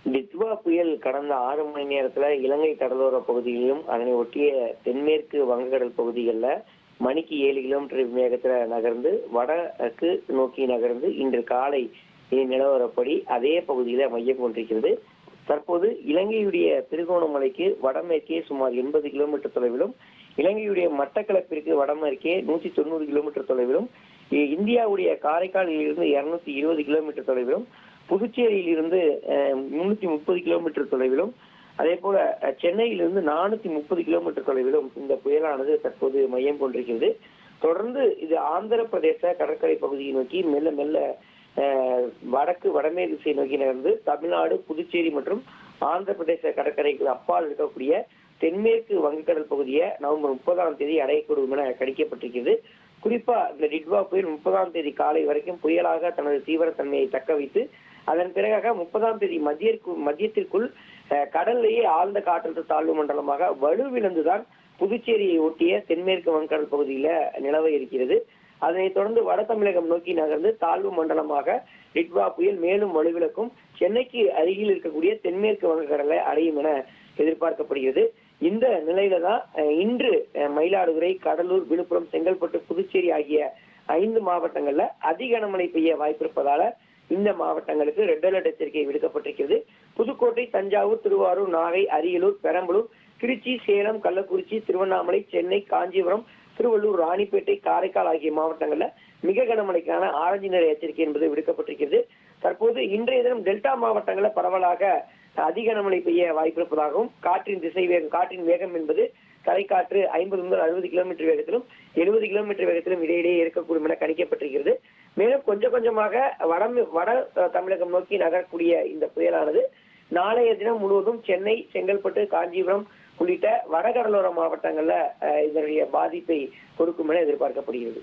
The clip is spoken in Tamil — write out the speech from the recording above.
டித்வா புயல் கடந்த 6 மணி நேரத்துல இலங்கை கடலோர பகுதிகளிலும் அதனை ஒட்டிய தென்மேற்கு வங்கக்கடல் பகுதிகளில் மணிக்கு 7 கிலோமீட்டர் வேகத்துல நகர்ந்து வடக்கு நோக்கி நகர்ந்து இன்று காலை நிலவரப்படி அதே பகுதியில மையம் கொண்டிருக்கிறது. தற்போது இலங்கையுடைய திருகோணமலைக்கு வடமேற்கே சுமார் 80 கிலோமீட்டர் தொலைவிலும், இலங்கையுடைய மட்டக்களப்பிற்கு வடமேற்கே 190 கிலோமீட்டர் தொலைவிலும், இந்தியாவுடைய காரைக்காலில் இருந்து 220 கிலோமீட்டர் தொலைவிலும், புதுச்சேரியில் இருந்து 330 கிலோமீட்டர் தொலைவிலும், அதே போல சென்னையிலிருந்து 430 கிலோமீட்டர் தொலைவிலும் இந்த புயலானது தற்போது மையம் கொண்டிருக்கிறது. தொடர்ந்து இது ஆந்திர பிரதேச கடற்கரை பகுதியை நோக்கி மெல்ல மெல்ல வடக்கு வடமேற்கு திசை நோக்கி நகர்ந்து தமிழ்நாடு, புதுச்சேரி மற்றும் ஆந்திர பிரதேச கடற்கரைக்கு அப்பால் இருக்கக்கூடிய தென்மேற்கு வங்கக்கடல் பகுதியை நவம்பர் 30ஆம் தேதி அடையக்கூடும் என கணிக்கப்பட்டிருக்கிறது. குறிப்பா இந்த டிட்வா புயல் 30ஆம் தேதி காலை வரைக்கும் புயலாக தனது தீவிரத்தன்மையை தக்க வைத்து அதன் பிறகாக 30ஆம் தேதி மதியத்திற்குள் கடல்லேயே ஆழ்ந்த காற்றழுத்த தாழ்வு மண்டலமாக வலுவிழந்துதான் புதுச்சேரியை ஒட்டிய தென்மேற்கு வங்கக்கடல் பகுதியில நிலவ இருக்கிறது. அதனைத் தொடர்ந்து வட தமிழகம் நோக்கி நகர்ந்து தாழ்வு மண்டலமாக டிட்வா புயல் மேலும் வலுவிழக்கும் சென்னைக்கு அருகில் இருக்கக்கூடிய தென்மேற்கு வங்கக்கடலை அடையும் என எதிர்பார்க்கப்படுகிறது. இந்த நிலையில தான் இன்று மயிலாடுதுறை, கடலூர், விழுப்புரம், செங்கல்பட்டு, புதுச்சேரி ஆகிய 5 மாவட்டங்கள்ல அதிக கனமழை பெய்ய வாய்ப்பிருப்பதால இந்த மாவட்டங்களுக்கு ரெட் அலர்ட் எச்சரிக்கை விடுக்கப்பட்டிருக்கிறது. புதுக்கோட்டை, தஞ்சாவூர், திருவாரூர், நாகை, அரியலூர், பெரம்பலூர், திருச்சி, சேலம், கள்ளக்குறிச்சி, திருவண்ணாமலை, சென்னை, காஞ்சிபுரம், திருவள்ளூர், ராணிப்பேட்டை, காரைக்கால் ஆகிய மாவட்டங்கள்ல மிக கனமழைக்கான ஆரஞ்சு நிற எச்சரிக்கை என்பது விடுக்கப்பட்டிருக்கிறது. தற்போது இன்றைய தினம் டெல்டா மாவட்டங்களில் பரவலாக அதிக கனமழை பெய்ய வாய்ப்பிருப்பதாகவும் காற்றின் வேகம் என்பது தரைக்காற்று 50 முதல் 60 கிலோமீட்டர் வேகத்திலும் 70 கிலோமீட்டர் வேகத்திலும் இடையிடையே இருக்கக்கூடும் என கணிக்கப்பட்டிருக்கிறது. மேலும் கொஞ்சம் கொஞ்சமாக வட தமிழகம் நோக்கி நகரக்கூடிய இந்த புயலானது நாளைய தினம் முழுவதும் சென்னை, செங்கல்பட்டு, காஞ்சிபுரம் உள்ளிட்ட வடகடலோர மாவட்டங்கள்ல இதனுடைய பாதிப்பை கொடுக்கும் என எதிர்பார்க்கப்படுகிறது.